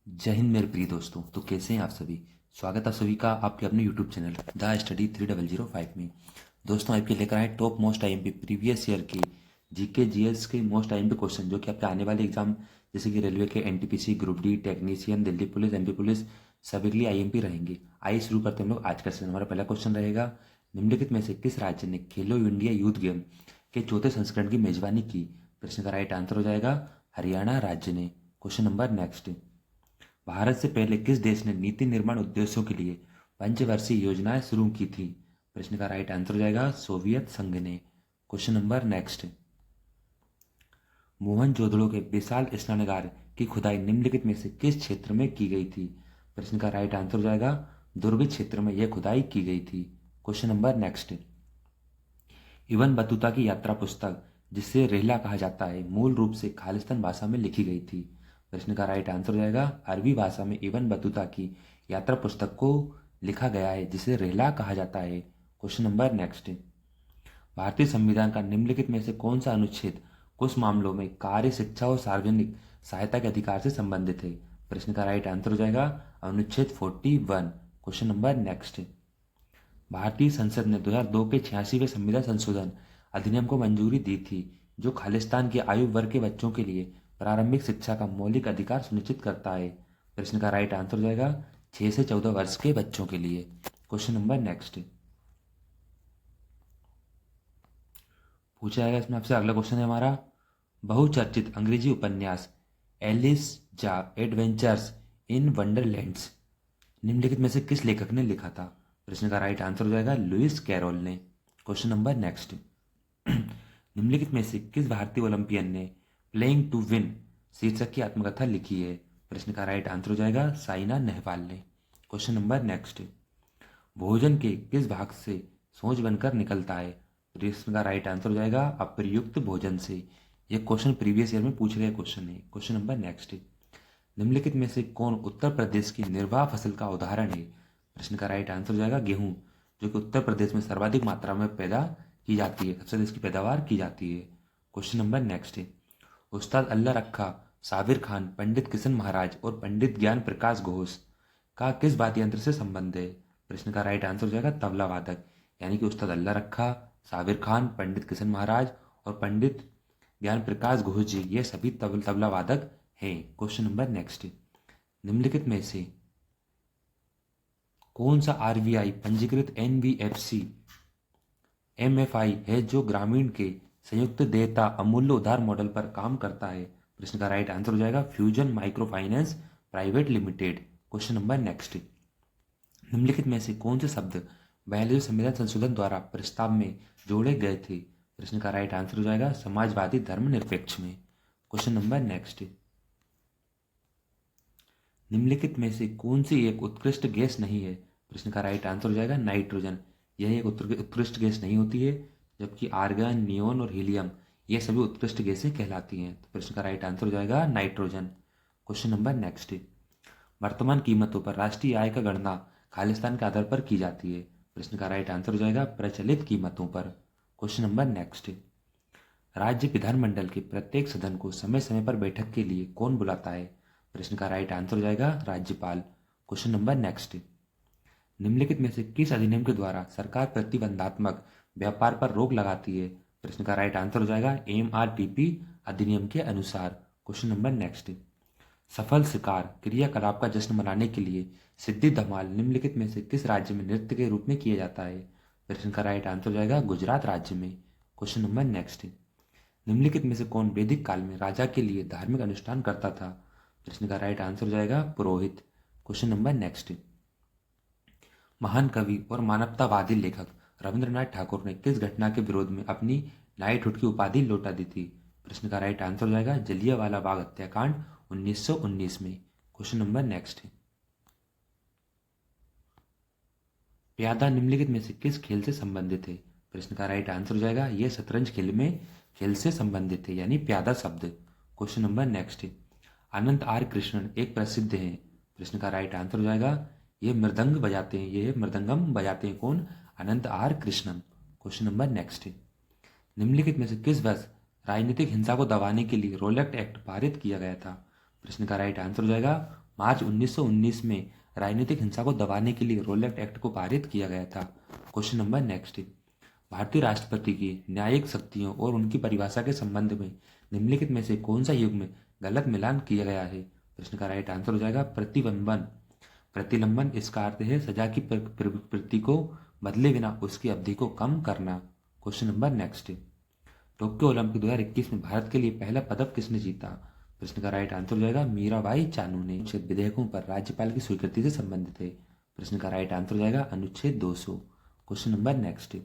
जय हिंद मेरे प्रिय दोस्तों। तो कैसे हैं आप सभी। स्वागत है सभी का आपके अपने यूट्यूब चैनल द स्टडी 3005 में। दोस्तों आपके लेकर आए top most IMP previous year के जीके जीएस के मोस्ट आईएमपी क्वेश्चन जो कि आपके आने वाले एग्जाम जैसे कि रेलवे के NTPC group D technician Delhi police MP police सभी के लिए आईएमपी रहेंगे। आइए शुरू करते हैं हम लोग आज का सेशन। हमारा पहला क्वेश्चन रहेगा, निम्नलिखित में से किस राज्य ने खेलो इंडिया यूथ गेम के चौथे संस्करण की मेजबानी की। प्रश्न का राइट आंसर हो जाएगा हरियाणा राज्य ने। क्वेश्चन नंबर नेक्स्ट, भारत से पहले किस देश ने नीति निर्माण उद्देश्यों के लिए पंचवर्षीय योजनाएं शुरू की थी। प्रश्न का राइट आंसर हो जाएगा सोवियत संघ ने। क्वेश्चन नंबर नेक्स्ट, मोहनजोदड़ो के विशाल स्नानागार की खुदाई निम्नलिखित में से किस क्षेत्र में की गई थी। प्रश्न का राइट आंसर हो जाएगा दुर्ग क्षेत्र में यह खुदाई की गई थी। Question number next, Ibn Battuta की यात्रा पुस्तक जिसे रेहला कहा जाता है मूल रूप से खालिस्तान भाषा में लिखी गई थी। प्रश्न का राइट आंसर हो जाएगा अरबी भाषा में इबन बतूता की यात्रा पुस्तक को लिखा गया है जिसे रेहला कहा जाता है। क्वेश्चन नंबर नेक्स्ट, भारतीय संविधान का निम्नलिखित में से कौन सा अनुच्छेद कुछ मामलों में कार्य शिक्षा और सार्वजनिक सहायता के अधिकार से संबंधित है। प्रश्न का राइट आंसर हो जाएगा अनुच्छेद 41। क्वेश्चन नंबर नेक्स्ट, भारतीय संसद ने 2002 के 86वें संविधान संशोधन अधिनियम को मंजूरी दी थी जो खालिस्तान की आयु वर्ग के बच्चों के लिए प्रारंभिक शिक्षा का मौलिक अधिकार सुनिश्चित करता है। प्रश्न का राइट आंसर हो जाएगा 6 से 14 वर्ष के बच्चों के लिए। क्वेश्चन नंबर नेक्स्ट, पूछा जाएगा इसमें आपसे अगला क्वेश्चन है हमारा, बहुचर्चित अंग्रेजी उपन्यास एलिस जा एडवेंचर्स इन वंडरलैंड्स निम्नलिखित में से किस लेखक ने लिखा था। प्रश्न का राइट आंसर हो जाएगा लुइस कैरोल ने। क्वेश्चन नंबर नेक्स्ट, निम्नलिखित में से किस भारतीय ओलंपियन ने प्लेइंग टू विन शीर्षक की आत्मकथा लिखी है। प्रश्न का राइट आंसर हो जाएगा साइना नेहवाल ने। क्वेश्चन नंबर नेक्स्ट, भोजन के किस भाग से सोच बनकर निकलता है। प्रश्न का राइट आंसर हो जाएगा अप्रयुक्त भोजन से। यह क्वेश्चन प्रीवियस ईयर में पूछे गए क्वेश्चन है। क्वेश्चन नंबर नेक्स्ट, निम्नलिखित में से कौन उत्तर प्रदेश की निर्वाह फसल का उदाहरण है। प्रश्न का राइट आंसर हो जाएगा गेहूं, जो कि उत्तर प्रदेश में सर्वाधिक मात्रा में पैदा की जाती है, सबसे अधिक इसकी पैदावार की जाती है। क्वेश्चन नंबर नेक्स्ट, उस्ताद अल्लाह रखा साबिर खान पंडित किशन महाराज और पंडित ज्ञान प्रकाश घोष का किस वाद्य यंत्र से संबंध है। प्रश्न का राइट आंसर हो जाएगा तबला वादक, यानी कि उस्ताद अल्लाह रखा साबिर खान पंडित किशन महाराज और पंडित ज्ञान प्रकाश घोष जी ये सभी तबला वादक हैं। क्वेश्चन नंबर नेक्स्ट, निम्नलिखित में से कौन सा आरबीआई पंजीकृत एनबीएफसी एमएफआई है जो ग्रामीण के संयुक्त देयता अमूल्य उधार मॉडल पर काम करता है। प्रश्न का राइट आंसर हो जाएगा fusion micro finance private limited. Question number next, निम्नलिखित में से कौन से शब्द 42वें संविधान संशोधन द्वारा प्रस्ताव में जोड़े गए थे। प्रश्न का राइट आंसर हो जाएगा समाजवादी धर्मनिरपेक्ष में। क्वेश्चन नंबर नेक्स्ट, निम्नलिखित में से कौन सी एक उत्कृष्ट गैस नहीं है। प्रश्न का राइट आंसर हो जाएगा नाइट्रोजन। यह एक उत्कृष्ट गैस नहीं होती है, जबकि आर्गन नियोन और हीलियम ये सभी उत्कृष्ट गैसें कहलाती हैं। तो प्रश्न का राइट आंसर हो जाएगा नाइट्रोजन। क्वेश्चन नंबर नेक्स्ट, वर्तमान कीमतों पर राष्ट्रीय आय का गणना खालिस्तान के आधार पर की जाती है। प्रश्न का राइट आंसर हो जाएगा प्रचलित कीमतों पर। क्वेश्चन नंबर नेक्स्ट, राज्य विधानमंडल के प्रत्येक सदन को समय समय पर बैठक के लिए कौन बुलाता है। प्रश्न का राइट आंसर हो जाएगा राज्यपाल। क्वेश्चन नंबर नेक्स्ट, निम्नलिखित में से किस अधिनियम के द्वारा सरकार प्रतिबंधात्मक व्यापार पर रोक लगाती है। प्रश्न का राइट आंसर हो जाएगा एमआरटीपी अधिनियम के अनुसार। क्वेश्चन नंबर नेक्स्ट, सफल शिकार क्रियाकलाप का जश्न मनाने के लिए सिद्धि धमाल निम्नलिखित में से किस राज्य में नृत्य के रूप में किया जाता है। प्रश्न का राइट आंसर हो जाएगा गुजरात राज्य में। क्वेश्चन नंबर नेक्स्ट, निम्नलिखित में से कौन वैदिक काल में राजा के लिए धार्मिक अनुष्ठान करता था। प्रश्न का राइट आंसर हो जाएगा पुरोहित। क्वेश्चन नंबर नेक्स्ट, महान कवि और मानवतावादी लेखक रविंद्रनाथ ठाकुर ने किस घटना के विरोध में अपनी नाइटहुड की उपाधि लौटा दी थी। प्रश्न का राइट आंसर हो जाएगा जलियांवाला बाग हत्याकांड 1919 में। क्वेश्चन नंबर नेक्स्ट, प्यादा निम्नलिखित में से किस खेल से संबंधित है। प्रश्न का राइट आंसर हो जाएगा यह शतरंज खेल से संबंधित है, यानी प्यादा शब्द। Question number next, Anant are Krishnan एक प्रसिद्ध हैं। प्रश्न का राइट आंसर हो जाएगा ये मृदंग बजाते हैं, ये मृदंगम बजाते हैं कौन, Anant are Krishnan. Question number next, निम्नलिखित में से किस वर्ष राजनीतिक हिंसा को दबाने के लिए रोलेक्ट एक्ट पारित किया गया था। प्रश्न का राइट आंसर हो जाएगा मार्च 1919 में राजनीतिक हिंसा को दबाने के लिए रोलेट एक्ट को पारित किया गया था। क्वेश्चन नंबर नेक्स्ट, भारतीय राष्ट्रपति की न्यायिक शक्तियों और उनकी परिभाषा के संबंध में निम्नलिखित में से कौन सा युग में गलत मिलान किया गया है? प्रश्न का राइट आंसर हो जाएगा प्रतिलंबन। प्रतिलंबन इसका अर्थ है सजा की प्रवृत्ति को बदले बिना उसकी अवधि को कम करना। Question number next, Tokyo Olympic 2021 में भारत के लिए पहला पदक किसने जीता? प्रश्न का राइट आंसर हो जाएगा मीराबाई चानू ने। अनुच्छेद विधेयकों पर राज्यपाल की स्वीकृति से संबंधित है। प्रश्न का राइट आंसर हो जाएगा अनुच्छेद 200। क्वेश्चन नंबर नेक्स्ट,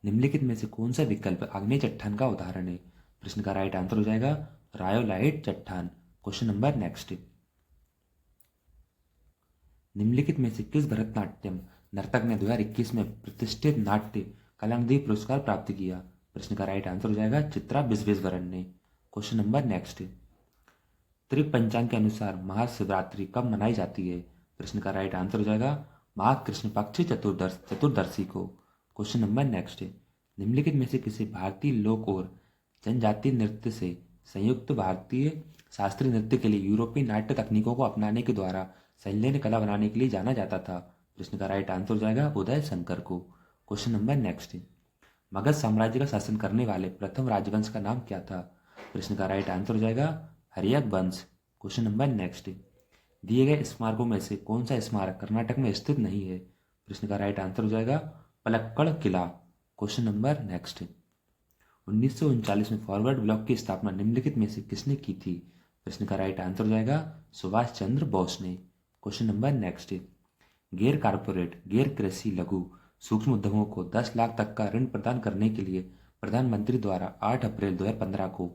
निम्नलिखित में से कौन सा विकल्प आग्नेय चट्टान का उदाहरण है? प्रश्न का राइट आंसर हो जाएगा रायोलाइट चट्टान। क्वेश्चन नंबर नेक्स्ट, निम्नलिखित में से किस भरतनाट्यम नर्तक ने 2021 में प्रतिष्ठित नाट्य कलानिधि पुरस्कार प्राप्त किया? प्रश्न का राइट आंसर हो जाएगा चित्रा विश्वेश्वरन ने। क्वेश्चन नंबर नेक्स्ट, त्रिक पंचांग के अनुसार महाशिवरात्रि कब मनाई जाती है? प्रश्न का राइट आंसर हो जाएगा माघ कृष्ण पक्ष चतुर्दशी को। क्वेश्चन नंबर नेक्स्ट, निम्नलिखित में से किसी भारतीय लोक और जनजातीय नृत्य से संयुक्त भारतीय शास्त्रीय नृत्य के लिए यूरोपीय नाट्य तकनीकों को अपनाने के द्वारा संलयन कला बनाने के लिए जाना जाता था? प्रश्न का राइट आंसर हो जाएगा उदय शंकर को। क्वेश्चन नंबर नेक्स्ट, मगध साम्राज्य का शासन करने वाले प्रथम राजवंश का नाम क्या था? प्रश्न का राइट आंसर हो जाएगा हर्यक वंश। क्वेश्चन नंबर नेक्स्ट, दिए गए स्मारकों में से कौन सा स्मारक कर्नाटक में स्थित नहीं है? प्रश्न का राइट आंसर हो जाएगा पलक्कड़ किला। क्वेश्चन नंबर नेक्स्ट, 1939 में फॉरवर्ड ब्लॉक की स्थापना निम्नलिखित में से किसने की थी? प्रश्न का राइट आंसर हो जाएगा सुभाष चंद्र बोस ने। क्वेश्चन नंबर नेक्स्ट, गैर कारपोरेट गैर कृषि लघु सूक्ष्म उद्यमों को 10 लाख तक का ऋण प्रदान करने के लिए प्रधानमंत्री द्वारा 8 अप्रैल 2015 को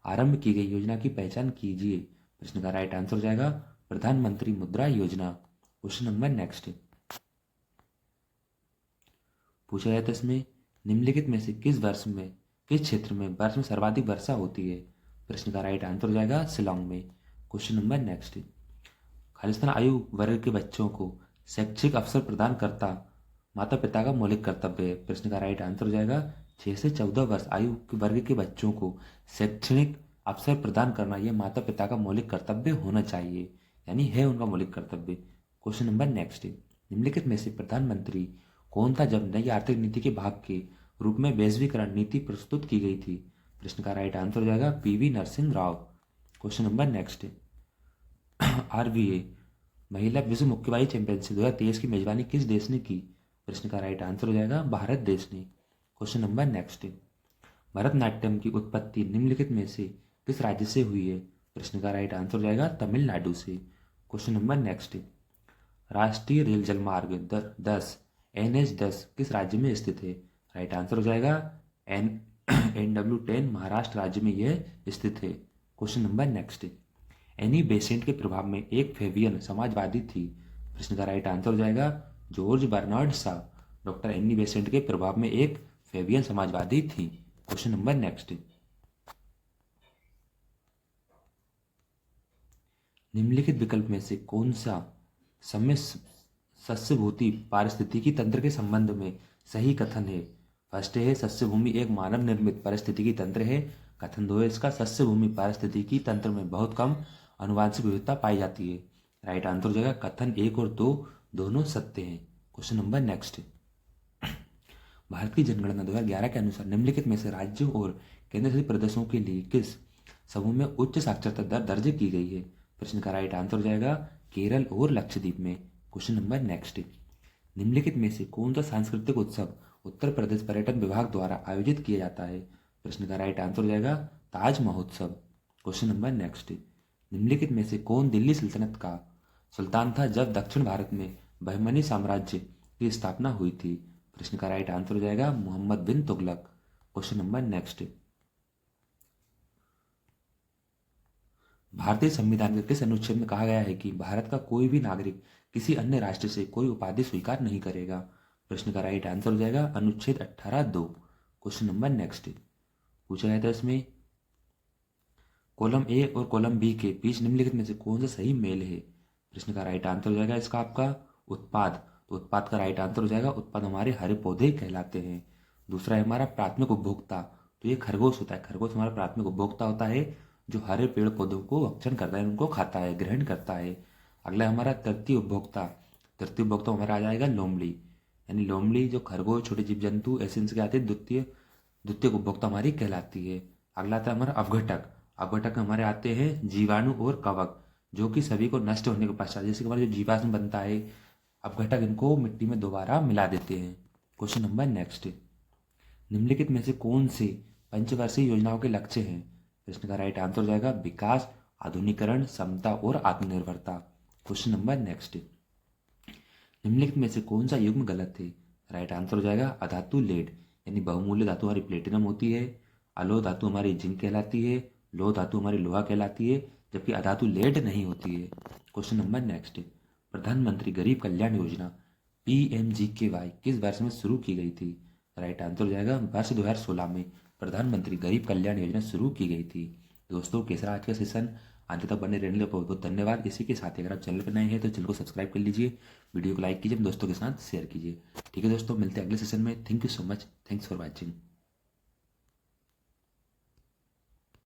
आरंभ की गई योजना की पहचान कीजिए। प्रश्न का राइट आंसर हो जाएगा प्रधानमंत्री मुद्रा योजना। क्वेश्चन नंबर नेक्स्ट, पूछा जाता है इसमें निम्नलिखित में से किस क्षेत्र में वर्ष में सर्वाधिक वर्षा होती है? प्रश्न का राइट आंसर हो जाएगा शिलोंग में। क्वेश्चन नंबर नेक्स्ट, खालिस्तान आयु वर्ग के बच्चों को शैक्षिक अवसर प्रदान करता माता पिता का मौलिक कर्तव्य है। प्रश्न का राइट आंसर हो जाएगा 6 से 14 वर्ष आयु वर्ग के बच्चों को शैक्षणिक अवसर प्रदान करना यह माता पिता का मौलिक कर्तव्य होना चाहिए, यानी है उनका मौलिक कर्तव्य। क्वेश्चन नंबर नेक्स्ट, निम्नलिखित में से प्रधानमंत्री कौन था जब नई आर्थिक नीति के भाग के रूप में वैश्वीकरण नीति प्रस्तुत की गई थी? प्रश्न का राइट आंसर हो जाएगा PV Narasimha Rao. Question number next, RBA महिला विश्व मुक्केबाजी चैंपियनशिप 2023 की मेजबानी किस देश ने की? प्रश्न का राइट आंसर हो जाएगा भारत देश ने। क्वेश्चन नंबर नेक्स्ट, भरतनाट्यम की उत्पत्ति निम्नलिखित में से किस राज्य से हुई है? प्रश्न का राइट आंसर हो जाएगा तमिलनाडु से। क्वेश्चन नंबर नेक्स्ट, राष्ट्रीय रेल जलमार्ग 10 NH10 किस राज्य में स्थित है? राइट आंसर हो जाएगा NW10 महाराष्ट्र राज्य में यह स्थित है। Question number next, any Besant के प्रभाव में एक फेबियन समाजवादी थी। प्रश्न का राइट आंसर हो जाएगा George Bernard Shaw. Doctor Annie Besant के प्रभाव में एक फेबियन समाजवादी थी। क्वेश्चन नंबर नेक्स्ट, निम्नलिखित विकल्प में से कौन सा सम्य सस्यभूति पारिस्थितिकी तंत्र के संबंध में सही कथन है? फर्स्ट है सस्य भूमि एक मानव निर्मित पारिस्थितिकी तंत्र है। कथन 2 है इसका सस्य भूमि पारिस्थितिकी तंत्र में बहुत कम आनुवांशिक विविधता पाई जाती है। राइट आंसर हो जाएगा कथन 1 और 2 दोनों सत्य हैं। क्वेश्चन नंबर नेक्स्ट, भारत की जनगणना 2011 के अनुसार निम्नलिखित में से राज्यों और केंद्र शासित प्रदेशों के लिए किस समूह में उच्च साक्षरता दर दर्ज की गई है? प्रश्न का राइट आंसर हो जाएगा केरल और लक्षद्वीप में। क्वेश्चन नंबर नेक्स्ट, निम्नलिखित में से कौन सा सांस्कृतिक उत्सव उत्तर प्रदेश पर्यटन विभाग द्वारा आयोजित किया जाता है? प्रश्न का राइट आंसर हो जाएगा ताज महोत्सव। क्वेश्चन नंबर नेक्स्ट, निम्नलिखित में से कौन दिल्ली सल्तनत का सुल्तान था जब दक्षिण भारत में बहमनी साम्राज्य की स्थापना हुई थी? प्रश्न का राइट आंसर हो जाएगा मोहम्मद बिन तुगलक। क्वेश्चन नंबर नेक्स्ट, भारतीय संविधान के किस अनुच्छेद में कहा गया है कि भारत का कोई भी नागरिक किसी अन्य राष्ट्र से कोई उपाधि स्वीकार नहीं करेगा? प्रश्न का राइट आंसर हो जाएगा अनुच्छेद 18(2). क्वेश्चन नंबर नेक्स्ट, पूछा गया था इसमें कॉलम ए और कॉलम बी के बीच निम्नलिखित में से कौन सा सही मेल है? प्रश्न का राइट आंसर हो जाएगा इसका आपका उत्पाद। तो उत्पाद का राइट आंसर हो जाएगा उत्पाद हमारे हरे पौधे कहलाते हैं। दूसरा है हमारा प्राथमिक उपभोक्ता, तो ये खरगोश होता है। खरगोश हमारा प्राथमिक उपभोक्ता होता है जो हरे पेड़ पौधों को भक्षण करता है, उनको खाता है, ग्रहण करता है। अगला है हमारा तृतीय उपभोक्ता। तृतीय उपभोक्ता हमारा आ जाएगा लोमड़ी, यानी लोमड़ी जो खरगोश, छोटे जीव जंतु ऐसे इनसे क्या आते हैं, द्वितीय द्वितीय उपभोक्ता हमारी कहलाती है। अगला आता है हमारा अवघटक। अवघटक हमारे आते हैं जीवाणु और कवक, जो कि सभी को नष्ट होने के पश्चात, जैसे कि हमारा जो जीवाश्म बनता है, अपघटक इनको मिट्टी में दोबारा मिला देते हैं। क्वेश्चन नंबर नेक्स्ट, निम्नलिखित में से कौन से पंचवर्षीय योजनाओं के लक्ष्य हैं? प्रश्न का राइट आंसर हो जाएगा विकास, आधुनिकरण, समता और आत्मनिर्भरता। क्वेश्चन नंबर नेक्स्ट, निम्नलिखित में से कौन सा युग्म गलत है? राइट आंसर हो जाएगा अधातु लेड, यानी बहुमूल्य धातु हमारी प्लेटिनम होती है, अलोह धातु हमारी जिंक कहलाती है, लोह धातु हमारी लोहा कहलाती है, जबकि अधातु लेड नहीं होती है। क्वेश्चन नंबर नेक्स्ट, प्रधानमंत्री गरीब कल्याण योजना PMGKY किस वर्ष में शुरू की गई थी? राइट आंसर हो जाएगा वर्ष 2016 में प्रधानमंत्री गरीब कल्याण योजना शुरू की गई थी। दोस्तों कैसा रहा आज का सेशन? अंत तक बने रहने के लिए बहुत बहुत धन्यवाद। इसी के साथ ही अगर आप चैनल पर नए हैं तो चैनल को सब्सक्राइब कर लीजिए, वीडियो को लाइक कीजिए, दोस्तों के साथ शेयर कीजिए। ठीक है दोस्तों, मिलते हैं अगले सेशन में। Thank you so much, thanks for watching.